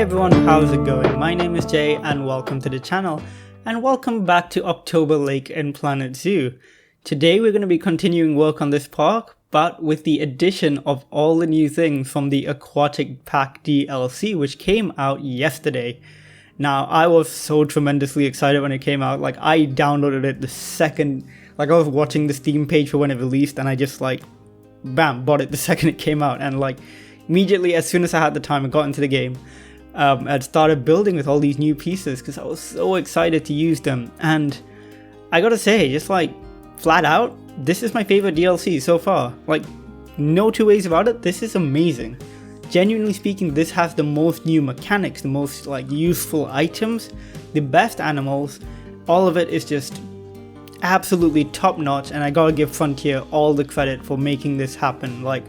everyone, how's it going? My name is Jay and welcome to the channel, and welcome back to October Lake in Planet Zoo. Today we're going to be continuing work on this park, but with the addition of all the new things from the Aquatic Pack DLC, which came out yesterday. Now, I was so tremendously excited when it came out. Like, I downloaded it the second, like, I was watching the Steam page for when it released, and I just, like, bam, bought it the second it came out. And, like, immediately, as soon as I had the time, I got into the game. I'd started building with all these new pieces because I was so excited to use them. And I gotta say, just like, flat out, this is my favorite DLC so far. Like, no two ways about it, this is amazing. Genuinely speaking, this has the most new mechanics, the most like useful items, the best animals. All of it is just absolutely top notch, and I gotta give Frontier all the credit for making this happen. Like,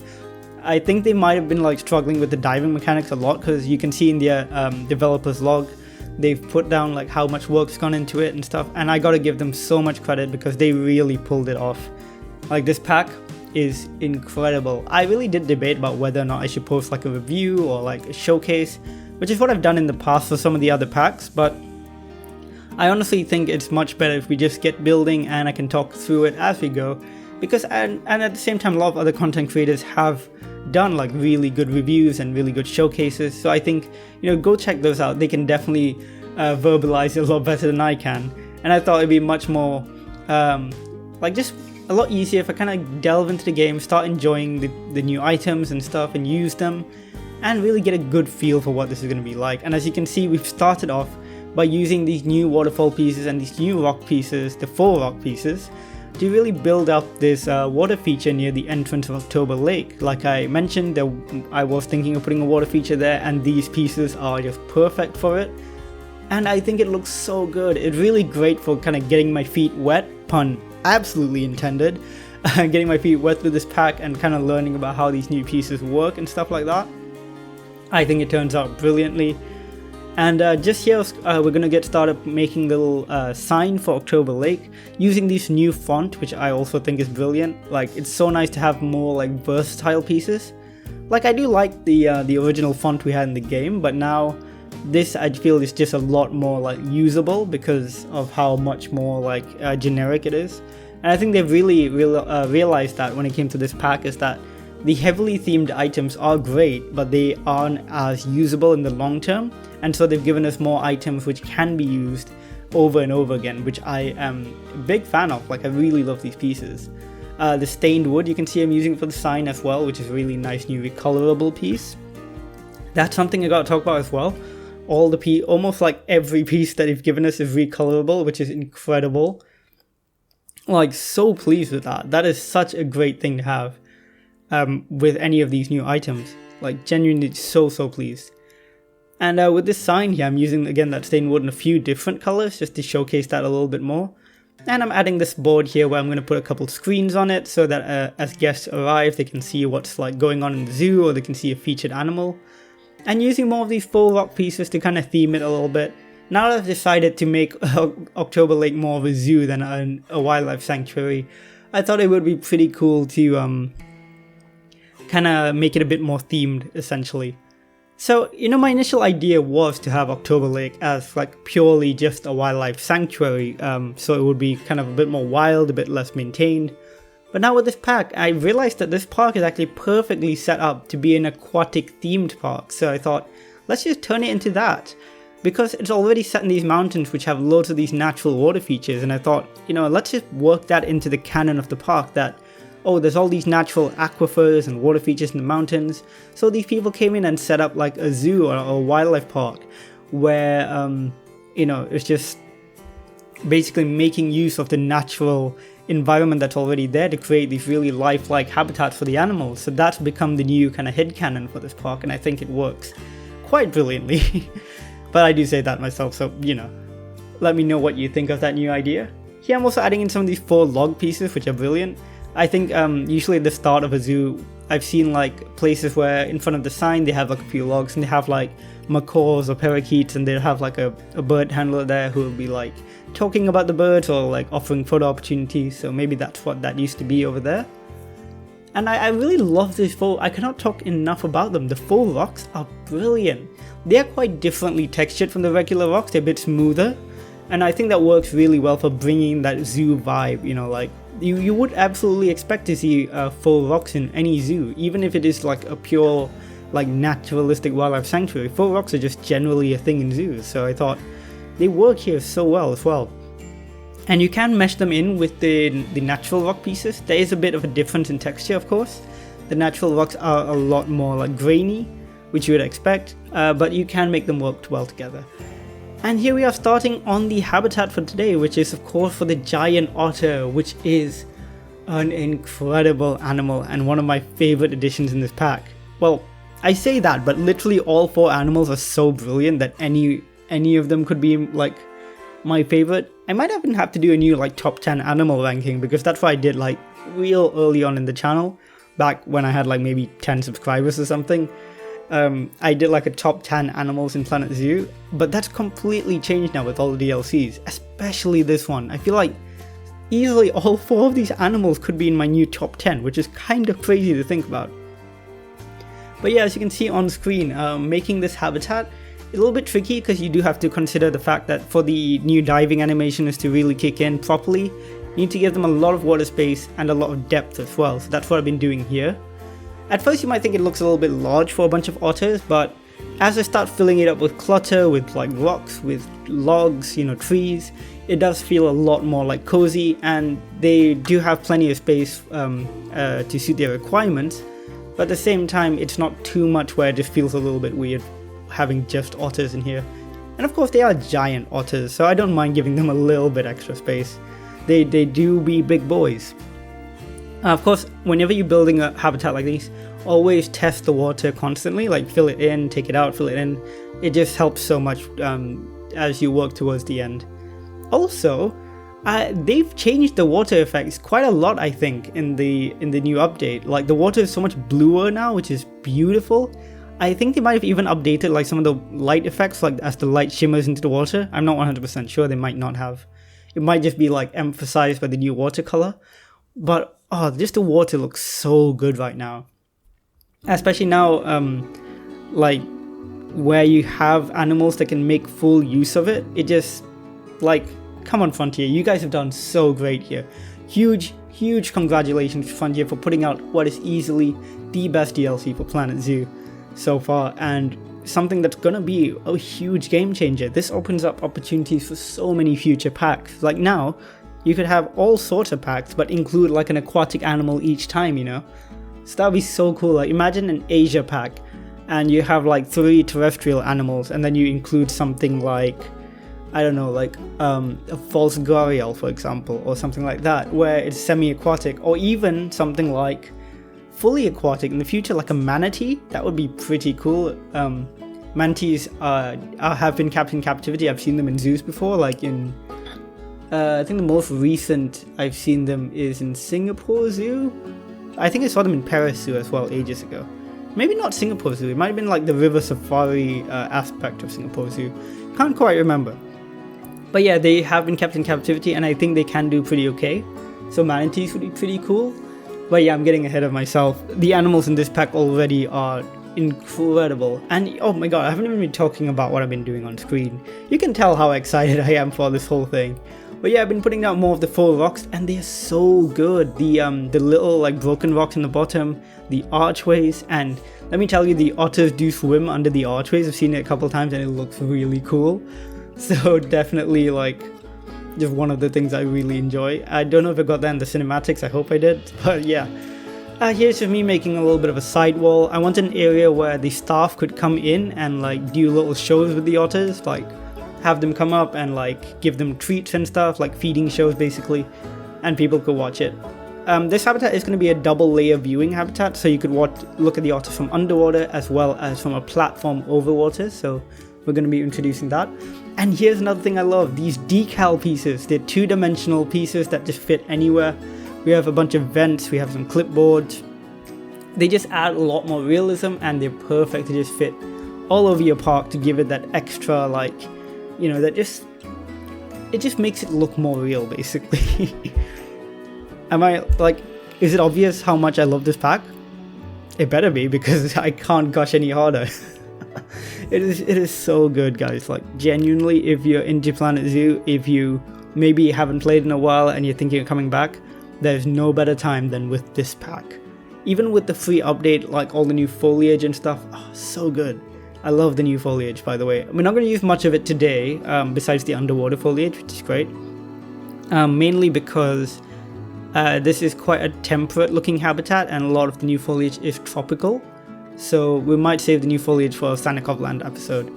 I think they might have been like struggling with the diving mechanics a lot, because you can see in their developer's log, they've put down like how much work's gone into it and stuff, and I gotta give them so much credit because they really pulled it off. Like, this pack is incredible. I really did debate about whether or not I should post like a review or like a showcase, which is what I've done in the past for some of the other packs, but I honestly think it's much better if we just get building and I can talk through it as we go, because and at the same time, a lot of other content creators have done like really good reviews and really good showcases, so I think, you know, go check those out. They can definitely verbalize it a lot better than I can, and I thought it'd be much more like just a lot easier if I kind of delve into the game, start enjoying the new items and stuff and use them, and really get a good feel for what this is going to be like. And as you can see, we've started off by using these new waterfall pieces and these new rock pieces, the 4 rock pieces, to really build up this water feature near the entrance of October Lake. Like I mentioned, I was thinking of putting a water feature there, and these pieces are just perfect for it. And I think it looks so good. It's really great for kind of getting my feet wet, pun absolutely intended, getting my feet wet with this pack and kind of learning about how these new pieces work and stuff like that. I think it turns out brilliantly. And just here, we're going to get started making a little sign for October Lake using this new font, which I also think is brilliant. Like, it's so nice to have more like versatile pieces. Like, I do like the original font we had in the game, but now this I feel is just a lot more like usable because of how much more like generic it is. And I think they've really realized that when it came to this pack, is that the heavily themed items are great, but they aren't as usable in the long term. And so they've given us more items which can be used over and over again, which I am a big fan of. Like, I really love these pieces. The stained wood, you can see I'm using for the sign as well, which is a really nice new recolorable piece. That's something I gotta talk about as well. Almost like every piece that they've given us is recolorable, which is incredible. Like, so pleased with that. That is such a great thing to have with any of these new items. Like, genuinely so pleased. And with this sign here, I'm using again that stained wood in a few different colors just to showcase that a little bit more. And I'm adding this board here where I'm going to put a couple screens on it so that as guests arrive, they can see what's like going on in the zoo, or they can see a featured animal. And using more of these 4 rock pieces to kind of theme it a little bit. Now that I've decided to make October Lake more of a zoo than a wildlife sanctuary, I thought it would be pretty cool to kind of make it a bit more themed, essentially. So, you know, my initial idea was to have October Lake as like purely just a wildlife sanctuary, so it would be kind of a bit more wild, a bit less maintained. But now with this pack, I realized that this park is actually perfectly set up to be an aquatic themed park, so I thought, let's just turn it into that. Because it's already set in these mountains which have loads of these natural water features, and I thought, you know, let's just work that into the canon of the park, that, oh, there's all these natural aquifers and water features in the mountains. So these people came in and set up like a zoo or a wildlife park where, you know, it's just basically making use of the natural environment that's already there to create these really lifelike habitats for the animals. So that's become the new kind of headcanon for this park, and I think it works quite brilliantly. But I do say that myself, so, you know, let me know what you think of that new idea. Here I'm also adding in some of these 4 log pieces, which are brilliant. I think usually at the start of a zoo, I've seen like places where in front of the sign they have like a few logs, and they have like macaws or parakeets, and they'll have like a bird handler there who will be like talking about the birds or like offering photo opportunities. So maybe that's what that used to be over there. And I really love this faux. I cannot talk enough about them. The faux rocks are brilliant. They are quite differently textured from the regular rocks. They're a bit smoother. And I think that works really well for bringing that zoo vibe, you know, like you would absolutely expect to see faux rocks in any zoo, even if it is like a pure, like naturalistic wildlife sanctuary. Faux rocks are just generally a thing in zoos, so I thought they work here so well as well. And you can mesh them in with the natural rock pieces. There is a bit of a difference in texture, of course. The natural rocks are a lot more like grainy, which you would expect, but you can make them work well together. And here we are starting on the habitat for today, which is of course for the giant otter, which is an incredible animal and one of my favorite additions in this pack. Well, I say that, but literally all 4 animals are so brilliant that any of them could be like my favorite. I might even have to do a new like top 10 animal ranking, because that's what I did like real early on in the channel, back when I had like maybe 10 subscribers or something. I did like a top 10 animals in Planet Zoo, but that's completely changed now with all the DLCs, especially this one. I feel like easily all 4 of these animals could be in my new top 10, which is kind of crazy to think about. But yeah, as you can see on screen, making this habitat is a little bit tricky, because you do have to consider the fact that for the new diving animations to really kick in properly, you need to give them a lot of water space and a lot of depth as well. So that's what I've been doing here. At first you might think it looks a little bit large for a bunch of otters, but as I start filling it up with clutter, with like rocks, with logs, you know, trees, it does feel a lot more like cozy, and they do have plenty of space to suit their requirements. But at the same time, it's not too much where it just feels a little bit weird having just otters in here. And of course they are giant otters, so I don't mind giving them a little bit extra space. They do be big boys. Of course, whenever you're building a habitat like this, always test the water constantly, like fill it in, take it out, fill it in. It just helps so much as you work towards the end. Also, they've changed the water effects quite a lot, I think, in the new update. Like the water is so much bluer now, which is beautiful. I think they might have even updated like some of the light effects, like as the light shimmers into the water. I'm not 100% sure, they might not have. It might just be like emphasized by the new watercolor. But oh, just the water looks so good right now. Especially now, like where you have animals that can make full use of it. It just, like, come on Frontier, you guys have done so great here. Huge congratulations to Frontier for putting out what is easily the best DLC for Planet Zoo so far, and something that's gonna be a huge game changer. This opens up opportunities for so many future packs. Like now, you could have all sorts of packs, but include like an aquatic animal each time, you know? So that'd be so cool. Like imagine an Asia pack, and you have like 3 terrestrial animals, and then you include something like, I don't know, like a false gharial, for example, or something like that, where it's semi-aquatic, or even something like fully aquatic in the future, like a manatee. That would be pretty cool. Manatees have been kept in captivity. I've seen them in zoos before, like in I think the most recent I've seen them is in Singapore Zoo. I think I saw them in Paris Zoo as well ages ago. Maybe not Singapore Zoo, it might have been like the river safari aspect of Singapore Zoo. Can't quite remember. But yeah, they have been kept in captivity, and I think they can do pretty okay. So manatees would be pretty cool. But yeah, I'm getting ahead of myself. The animals in this pack already are incredible. And oh my god, I haven't even been talking about what I've been doing on screen. You can tell how excited I am for this whole thing. But yeah, I've been putting out more of the faux rocks, and they're so good. The little like broken rocks in the bottom, the archways, and let me tell you, the otters do swim under the archways. I've seen it a couple of times and it looks really cool. So definitely like just one of the things I really enjoy. I don't know if I got that in the cinematics, I hope I did, but yeah. Here's just me making a little bit of a sidewall. I want an area where the staff could come in and like do little shows with the otters, like have them come up and like give them treats and stuff, like feeding shows basically, and people could watch it. This habitat is going to be a double layer viewing habitat, so you could look at the otters from underwater as well as from a platform over water, so we're going to be introducing that. And here's another thing I love, these decal pieces. They're 2-dimensional pieces that just fit anywhere. We have a bunch of vents, we have some clipboards. They just add a lot more realism, and they're perfect to just fit all over your park to give it that extra, like, you know, it just makes it look more real basically. Is it obvious how much I love this pack? It better be, because I can't gush any harder. It is so good, guys. Like, genuinely, if you're into Planet Zoo, if you maybe haven't played in a while and you're thinking of coming back, there's no better time than with this pack. Even with the free update, like all the new foliage and stuff, oh, so good. I love the new foliage, by the way. We're not going to use much of it today, besides the underwater foliage, which is great. Mainly because this is quite a temperate looking habitat, and a lot of the new foliage is tropical. So we might save the new foliage for a Sandbox Land episode.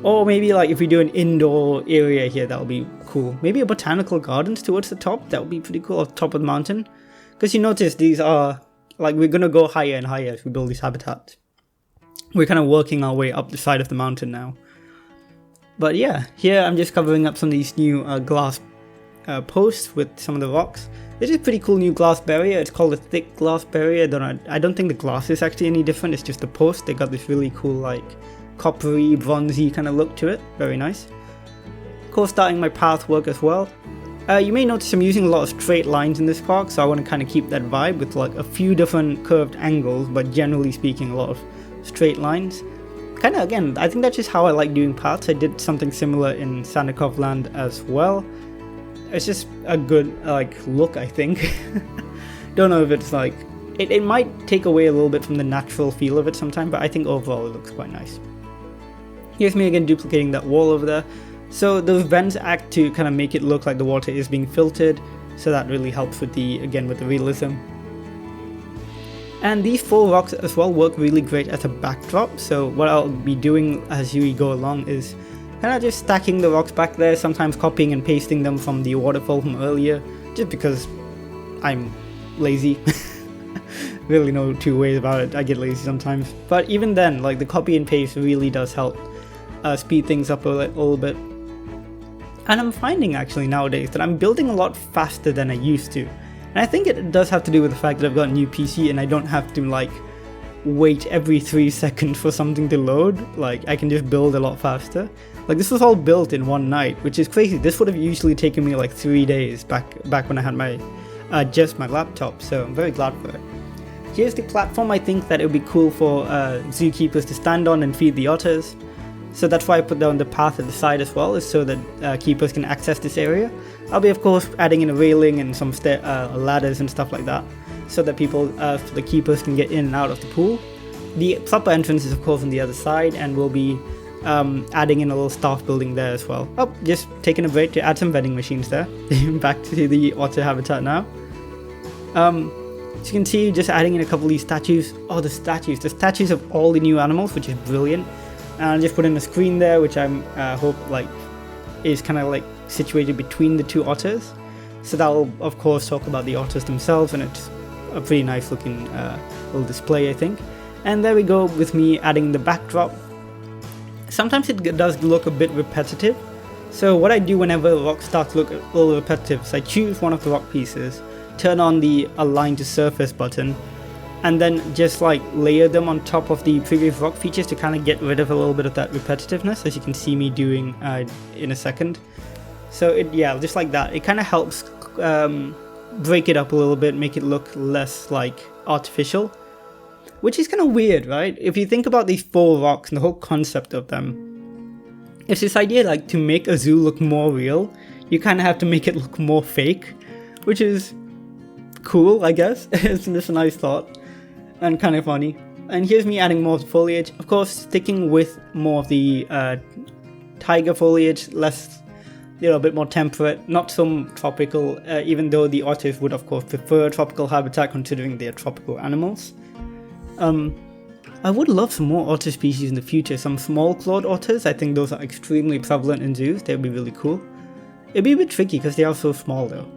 Or maybe like if we do an indoor area here, that would be cool. Maybe a botanical gardens towards the top, that would be pretty cool, on top of the mountain. Because you notice these are, like, we're going to go higher and higher as we build these habitats. We're kind of working our way up the side of the mountain now. But yeah, here I'm just covering up some of these new glass posts with some of the rocks. This is a pretty cool new glass barrier. It's called a thick glass barrier. I don't think the glass is actually any different. It's just the post. They got this really cool, like, coppery, bronzy kind of look to it. Very nice. Of course, starting my path work as well. You may notice I'm using a lot of straight lines in this park, so I want to kind of keep that vibe with like a few different curved angles, but generally speaking, a lot of straight lines. Kind of, again, I think that's just how I like doing paths. I did something similar in Sandbox Land as well. It's just a good, like, look, I think. Don't know if it's like... It might take away a little bit from the natural feel of it sometimes, but I think overall it looks quite nice. Here's me again duplicating that wall over there. So those vents act to kind of make it look like the water is being filtered, so that really helps with the, again, with the realism. And these 4 rocks as well work really great as a backdrop, so what I'll be doing as we go along is kind of just stacking the rocks back there, sometimes copying and pasting them from the waterfall from earlier, just because I'm lazy. Really no two ways about it, I get lazy sometimes. But even then, like, the copy and paste really does help speed things up a little bit. And I'm finding actually nowadays that I'm building a lot faster than I used to. And I think it does have to do with the fact that I've got a new PC and I don't have to, like, wait every 3 seconds for something to load. Like, I can just build a lot faster. Like, this was all built in one night, which is crazy. This would have usually taken me like 3 days back when I had my just my laptop, so I'm very glad for it. Here's the platform. I think that it would be cool for zookeepers to stand on and feed the otters. So that's why I put down the path at the side as well, is so that keepers can access this area. I'll be, of course, adding in a railing and some ladders and stuff like that, so that people, the keepers, can get in and out of the pool. The upper entrance is, of course, on the other side, and we'll be adding in a little staff building there as well. Oh, just taking a break to add some vending machines there. Back to the otter habitat now. As you can see, just adding in a couple of these statues. Oh, the statues of all the new animals, which is brilliant. And I'll just put in a screen there, which I'm hope like is kind of like situated between the 2 otters. So that will, of course, talk about the otters themselves, and it's a pretty nice looking little display, I think. And there we go with me adding the backdrop. Sometimes it does look a bit repetitive. So what I do whenever a rock starts to look a little repetitive is I choose one of the rock pieces, turn on the Align to Surface button, and then just like layer them on top of the previous rock features to kind of get rid of a little bit of that repetitiveness, as you can see me doing in a second. So yeah, just like that, it kind of helps break it up a little bit, make it look less like artificial, which is kind of weird, right? If you think about these 4 rocks and the whole concept of them, it's this idea like to make a zoo look more real, you kind of have to make it look more fake, which is cool, I guess. It's just a nice thought and kind of funny. And here's me adding more foliage, of course sticking with more of the tiger foliage, less, you know, a bit more temperate, not so tropical, even though the otters would of course prefer tropical habitat considering they are tropical animals. I would love some more otter species in the future, some small clawed otters. I think those are extremely prevalent in zoos, they would be really cool. It'd be a bit tricky because they are so small though.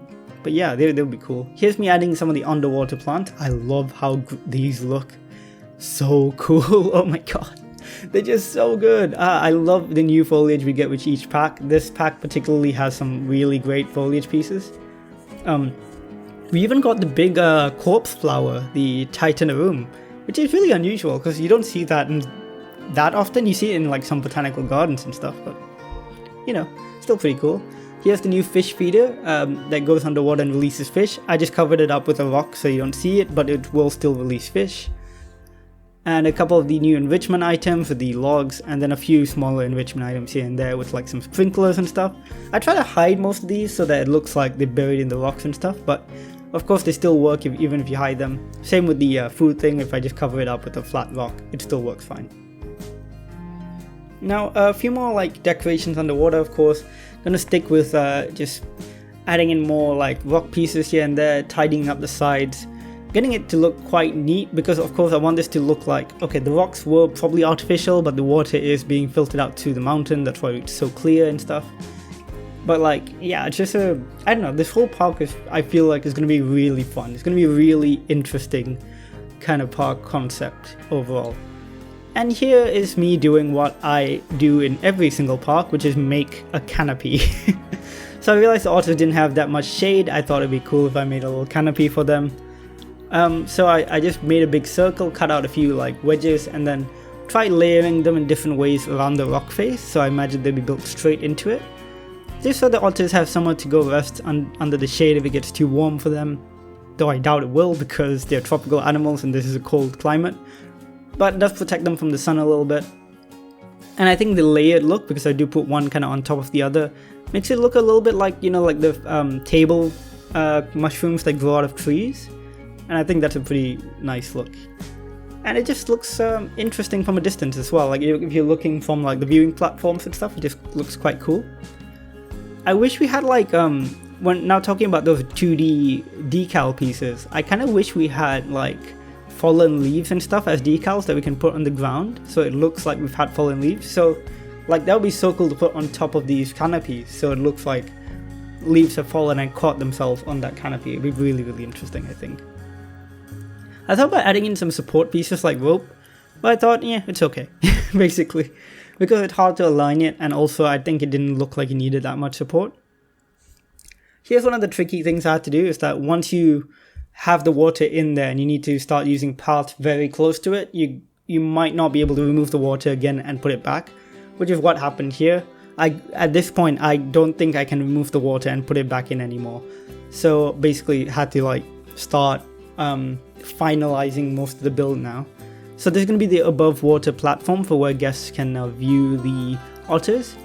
But yeah, they would be cool. Here's me adding some of the underwater plants. I love how these look. So cool. Oh my god. They're just so good. I love the new foliage we get with each pack. This pack particularly has some really great foliage pieces. We even got the big corpse flower, the Titanorum, which is really unusual because you don't see that that often. You see it in like some botanical gardens and stuff, but you know, still pretty cool. Here's the new fish feeder that goes underwater and releases fish. I just covered it up with a rock so you don't see it, but it will still release fish. And a couple of the new enrichment items with the logs, and then a few smaller enrichment items here and there with like some sprinklers and stuff. I try to hide most of these so that it looks like they're buried in the rocks and stuff, but of course they still work even if you hide them. Same with the food thing. If I just cover it up with a flat rock, it still works fine. Now a few more like decorations underwater, of course. Gonna stick with just adding in more like rock pieces here and there, tidying up the sides, getting it to look quite neat, because of course I want this to look like, okay, the rocks were probably artificial, but the water is being filtered out to the mountain, that's why it's so clear and stuff. But like, yeah, it's just I don't know, this whole park I feel like is going to be really fun. It's going to be a really interesting kind of park concept overall. And here is me doing what I do in every single park, which is make a canopy. So I realized the otters didn't have that much shade. I thought it'd be cool if I made a little canopy for them. So I just made a big circle, cut out a few like wedges, and then tried layering them in different ways around the rock face, so I imagine they'd be built straight into it. Just so the otters have somewhere to go rest under the shade if it gets too warm for them. Though I doubt it will, because they're tropical animals and this is a cold climate. But it does protect them from the sun a little bit. And I think the layered look, because I do put one kind of on top of the other, makes it look a little bit like, you know, like the table mushrooms that grow out of trees. And I think that's a pretty nice look. And it just looks interesting from a distance as well. Like if you're looking from like the viewing platforms and stuff, it just looks quite cool. I wish we had like, when now talking about those 2D decal pieces, I kind of wish we had like fallen leaves and stuff as decals that we can put on the ground, so it looks like we've had fallen leaves. So like that would be so cool to put on top of these canopies, so it looks like leaves have fallen and caught themselves on that canopy. It'd be really, really interesting, I think. I thought about adding in some support pieces like rope, but I thought, yeah, it's okay, basically. Because it's hard to align it, and also I think it didn't look like it needed that much support. Here's one of the tricky things I had to do, is that once you have the water in there and you need to start using parts very close to it, you might not be able to remove the water again and put it back, which is what happened here. At this point, I don't think I can remove the water and put it back in anymore. So basically had to like start finalizing most of the build now. So there's going to be the above water platform for where guests can now view the otters.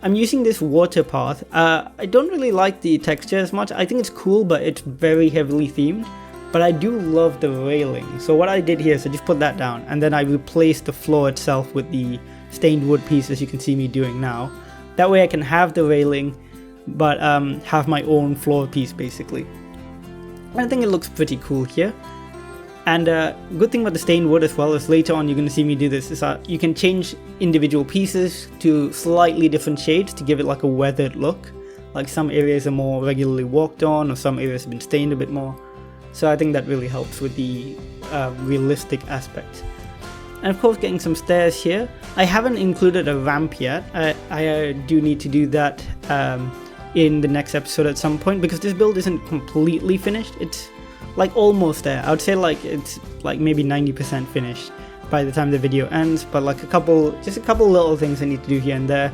I'm using this water path. I don't really like the texture as much. I think it's cool, but it's very heavily themed. But I do love the railing. So what I did here is I just put that down, and then I replaced the floor itself with the stained wood pieces you can see me doing now. That way I can have the railing, but have my own floor piece basically. And I think it looks pretty cool here. And good thing about the stained wood as well is later on you're going to see me do this, is that you can change individual pieces to slightly different shades to give it like a weathered look. Like some areas are more regularly walked on, or some areas have been stained a bit more. So I think that really helps with the realistic aspect. And of course getting some stairs here. I haven't included a ramp yet. I do need to do that in the next episode at some point, because this build isn't completely finished. It's like almost there. I would say like it's like maybe 90% finished by the time the video ends, but like just a couple little things I need to do here and there.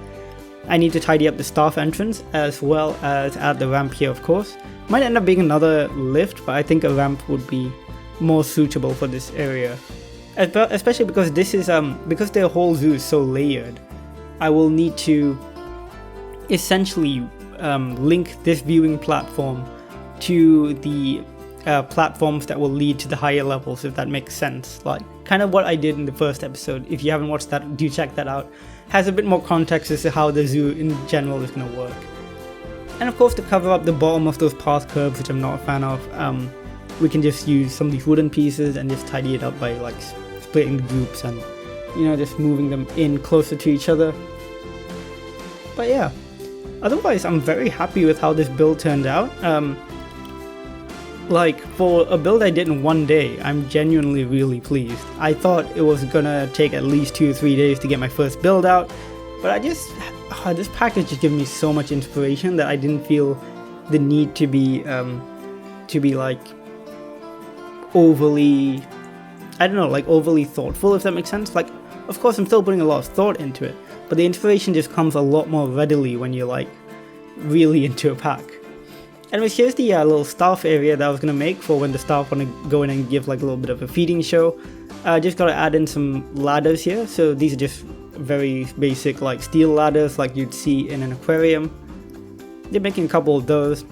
I need to tidy up the staff entrance as well as add the ramp here, of course. Might end up being another lift, but I think a ramp would be more suitable for this area. Especially because this is because their whole zoo is so layered, I will need to essentially link this viewing platform to the platforms that will lead to the higher levels, if that makes sense. Like kind of what I did in the first episode. If you haven't watched that, do check that out. Has a bit more context as to how the zoo in general is going to work. And of course, to cover up the bottom of those path curves, which I'm not a fan of, we can just use some of these wooden pieces and just tidy it up by like splitting the groups and, you know, just moving them in closer to each other. But yeah, otherwise I'm very happy with how this build turned out. Like for a build I did in one day, I'm genuinely really pleased. I thought it was gonna take at least 2 or 3 days to get my first build out, but this package just gave me so much inspiration that I didn't feel the need to be like overly, I don't know, like overly thoughtful, if that makes sense. Like, of course I'm still putting a lot of thought into it, but the inspiration just comes a lot more readily when you're like really into a pack. Anyways, here's the little staff area that I was going to make for when the staff want to go in and give like a little bit of a feeding show. Just got to add in some ladders here. So these are just very basic like steel ladders like you'd see in an aquarium. They're making a couple of those.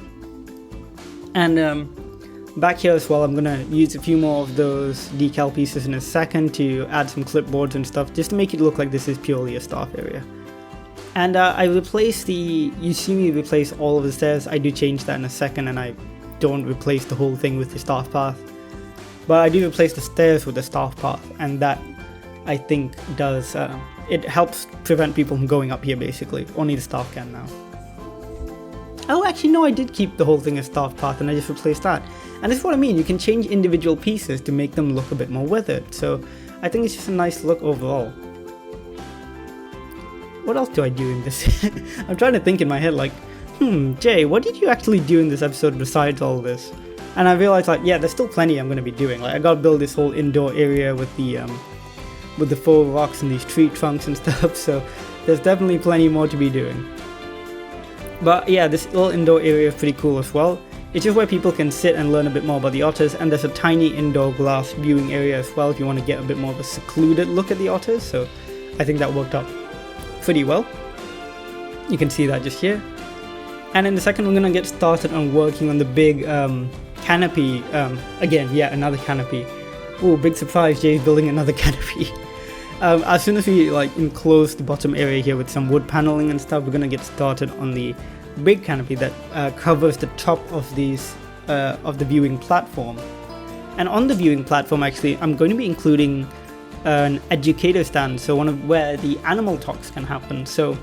And back here as well, I'm going to use a few more of those decal pieces in a second to add some clipboards and stuff, just to make it look like this is purely a staff area. And I replaced you see me replace all of the stairs. I do change that in a second, and I don't replace the whole thing with the staff path. But I do replace the stairs with the staff path, and that I think does, it helps prevent people from going up here basically. Only the staff can now. Oh, actually no, I did keep the whole thing as staff path and I just replaced that. And this is what I mean, you can change individual pieces to make them look a bit more weathered. So I think it's just a nice look overall. What else do I do in this? I'm trying to think in my head like, Jay, what did you actually do in this episode besides all this? And I realized like, yeah, there's still plenty I'm going to be doing. Like I got to build this whole indoor area with the faux rocks and these tree trunks and stuff. So there's definitely plenty more to be doing. But yeah, this little indoor area is pretty cool as well. It's just where people can sit and learn a bit more about the otters, and there's a tiny indoor glass viewing area as well if you want to get a bit more of a secluded look at the otters. So I think that worked out pretty well. You can see that just here. And in a second, we're going to get started on working on the big canopy. Again, yeah, another canopy. Oh, big surprise, Jay's building another canopy. As soon as we like enclose the bottom area here with some wood paneling and stuff, we're going to get started on the big canopy that covers the top of these of the viewing platform. And on the viewing platform, actually, I'm going to be including an educator stand, so one of where the animal talks can happen. So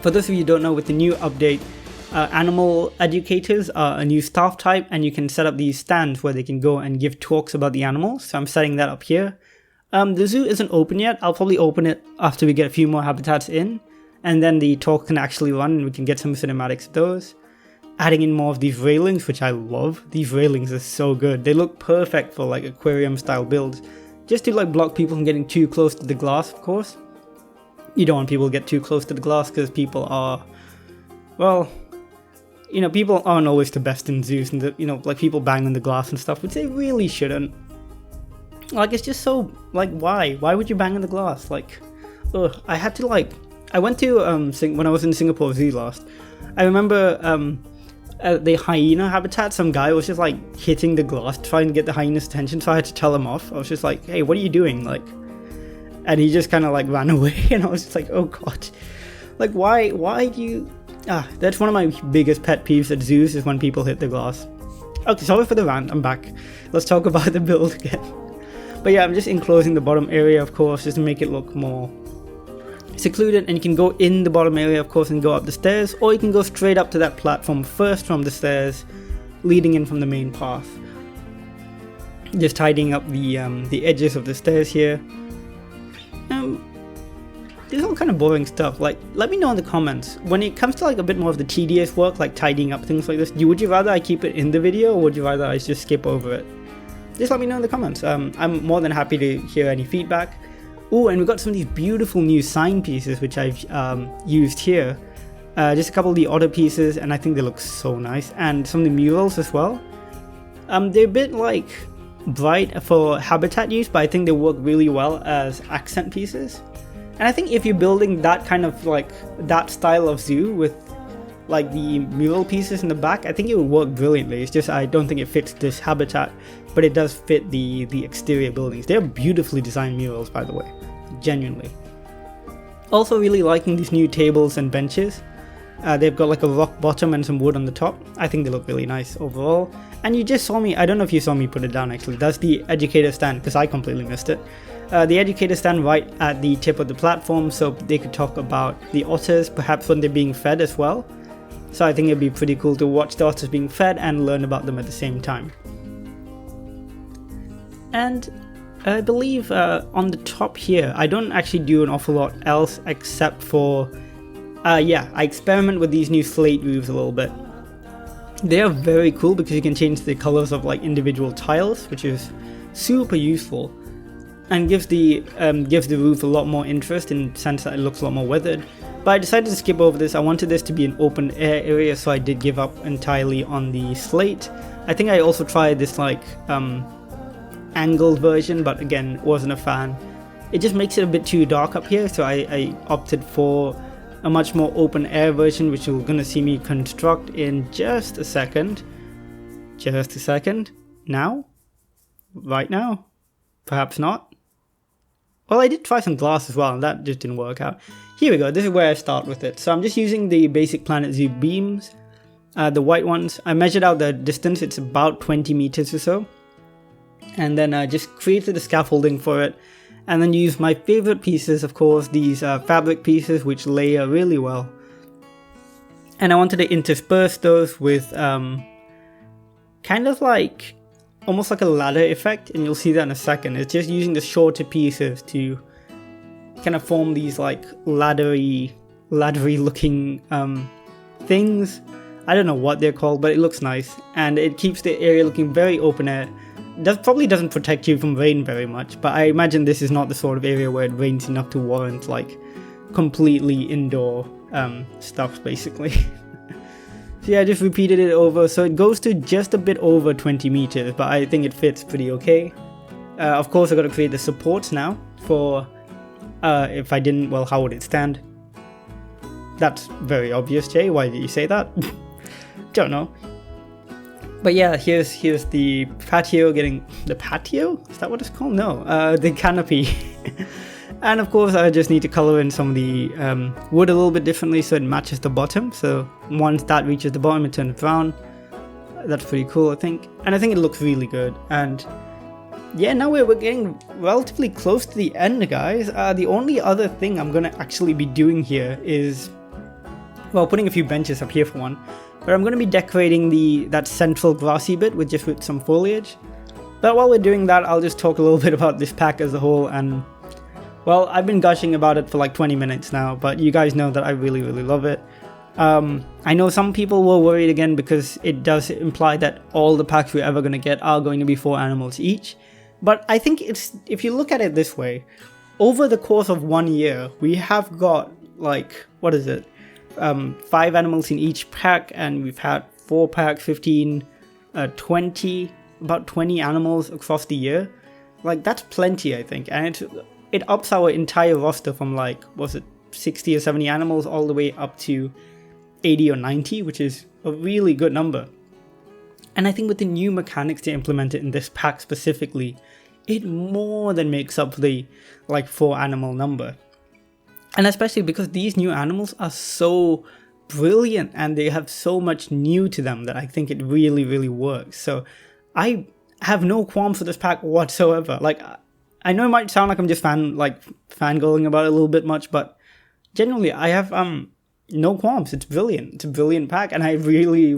for those of you who don't know, with the new update, animal educators are a new staff type, and you can set up these stands where they can go and give talks about the animals. So I'm setting that up here. The zoo isn't open yet. I'll probably open it after we get a few more habitats in, and then the talk can actually run and we can get some cinematics of those. Adding in more of these railings, which I love. These railings are so good. They look perfect for like aquarium style builds, just to like block people from getting too close to the glass, of course. You don't want people to get too close to the glass because people are, well, you know, people aren't always the best in zoos, and you know, like people bang on the glass and stuff, which they really shouldn't. Like, it's just so, like, why would you bang on the glass? Like, ugh, I had to like, I went to when I was in Singapore Zoo last, I remember at the hyena habitat, some guy was just like hitting the glass trying to get the hyena's attention, so I had to tell him off. I was just like, hey, what are you doing? Like, and he just kind of like ran away, and I was just like, oh god, like why do you, that's one of my biggest pet peeves at zoos, is when people hit the glass. Okay, sorry for the rant, I'm back. Let's talk about the build again. But yeah, I'm just enclosing the bottom area, of course, just to make it look more secluded, and you can go in the bottom area, of course, and go up the stairs, or you can go straight up to that platform first from the stairs, leading in from the main path. Just tidying up the edges of the stairs here. This is all kind of boring stuff. Like, let me know in the comments, when it comes to like a bit more of the tedious work, like tidying up things like this, would you rather I keep it in the video, or would you rather I just skip over it? Just let me know in the comments. I'm more than happy to hear any feedback. Oh, and we've got some of these beautiful new sign pieces which I've used here. Just a couple of the Otter pieces, and I think they look so nice. And some of the murals as well. They're a bit like bright for habitat use, but I think they work really well as accent pieces. And I think if you're building that kind of like that style of zoo with like the mural pieces in the back, I think it would work brilliantly. It's just I don't think it fits this habitat, but it does fit the exterior buildings. They're beautifully designed murals, by the way, genuinely. Also really liking these new tables and benches. They've got like a rock bottom and some wood on the top. I think they look really nice overall. And you just saw me, I don't know if you saw me put it down actually, that's the educator stand, because I completely missed it. The educator stand right at the tip of the platform, so they could talk about the otters, perhaps when they're being fed as well. So I think it'd be pretty cool to watch the otters being fed and learn about them at the same time. And I believe on the top here, I don't actually do an awful lot else except for, yeah, I experiment with these new slate roofs a little bit. They are very cool because you can change the colors of like individual tiles, which is super useful, and gives the roof a lot more interest in the sense that it looks a lot more weathered. But I decided to skip over this. I wanted this to be an open air area, so I did give up entirely on the slate. I think I also tried this like angled version, but again, wasn't a fan. It just makes it a bit too dark up here, so I opted for a much more open air version, which you're gonna see me construct in just a second. Just a second. Now? Right now? Perhaps not. Well, I did try some glass as well, and that just didn't work out. Here we go, this is where I start with it. So I'm just using the basic Planet Zoo beams, the white ones. I measured out the distance, it's about 20 meters or so. And then just created the scaffolding for it. And then use my favorite pieces, of course, these fabric pieces, which layer really well. And I wanted to intersperse those with kind of like, almost like a ladder effect, and you'll see that in a second. It's just using the shorter pieces to kind of form these like laddery looking things. I don't know what they're called, but it looks nice. And it keeps the area looking very open air. Probably doesn't protect you from rain very much, but I imagine this is not the sort of area where it rains enough to warrant like completely indoor stuff basically. So yeah, I just repeated it over, so it goes to just a bit over 20 meters, but I think it fits pretty okay. Of course I gotta create the supports now for, if I didn't, well, how would it stand? That's very obvious, Jay, why did you say that? Don't know. But yeah, here's the patio getting... The patio? Is that what it's called? No, the canopy. And of course I just need to color in some of the wood a little bit differently so it matches the bottom. So once that reaches the bottom it turns brown. That's pretty cool, I think. And I think it looks really good. And yeah, now we're getting relatively close to the end, guys. The only other thing I'm gonna actually be doing here is... well, putting a few benches up here for one. But I'm going to be decorating that central grassy bit with some foliage. But while we're doing that, I'll just talk a little bit about this pack as a whole. And well, I've been gushing about it for like 20 minutes now, but you guys know that I really love it. I know some people were worried again because it does imply that all the packs we're ever going to get are going to be 4 animals each. But I think if you look at it this way, over the course of 1 year, we have got like, what is it? 5 animals in each pack, and we've had 4 packs, 15, 20, about 20 animals across the year. Like, that's plenty, I think, and it ups our entire roster from like, was it 60 or 70 animals all the way up to 80 or 90, which is a really good number. And I think with the new mechanics they implemented in this pack specifically, it more than makes up for the like 4 animal number. And especially because these new animals are so brilliant and they have so much new to them that I think it really works. So I have no qualms for this pack whatsoever. Like, I know it might sound like I'm just fangirling about it a little bit much, but genuinely I have no qualms. It's brilliant. It's a brilliant pack, and I really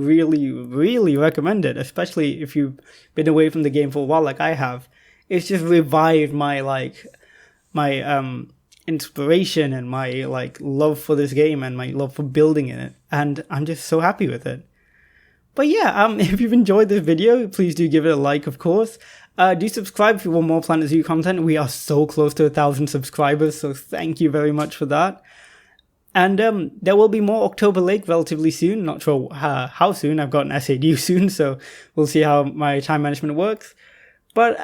recommend it, especially if you've been away from the game for a while like I have. It's just revived my inspiration and my like love for this game and my love for building in it, and I'm just so happy with it. But yeah, if you've enjoyed this video, please do give it a like, of course. Do subscribe if you want more Planet Zoo content. We are so close to 1,000 subscribers, so thank you very much for that. And there will be more October Lake relatively soon. Not sure how soon. I've got an essay due soon, so we'll see how my time management works. But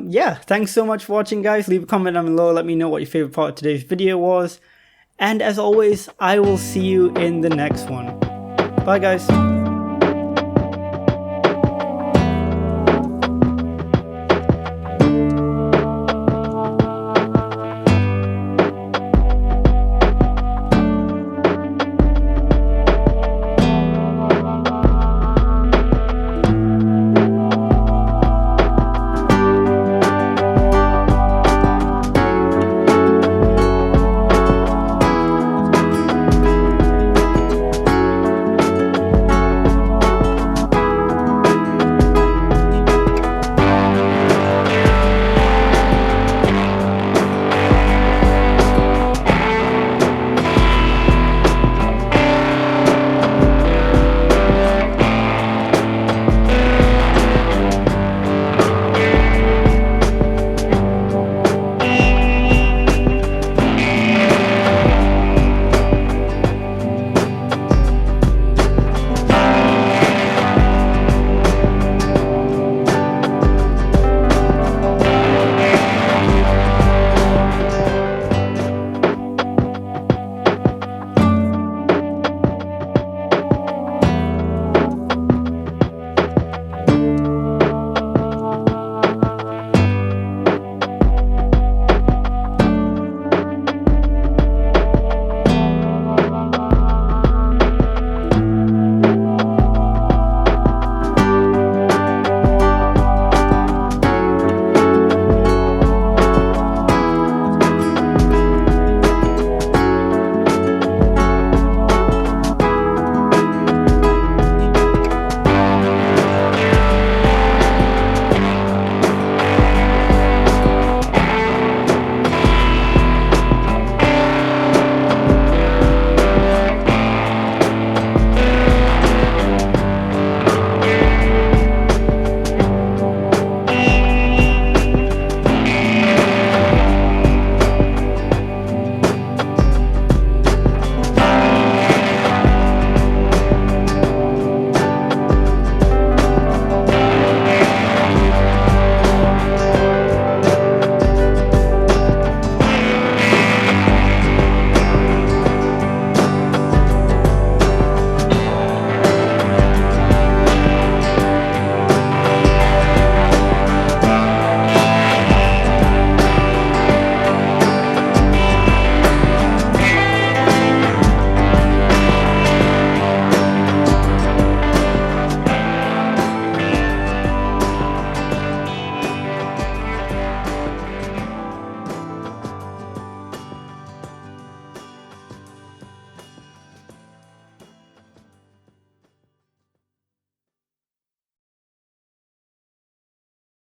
yeah, thanks so much for watching, guys. Leave a comment down below. Let me know what your favorite part of today's video was. And as always, I will see you in the next one. Bye, guys.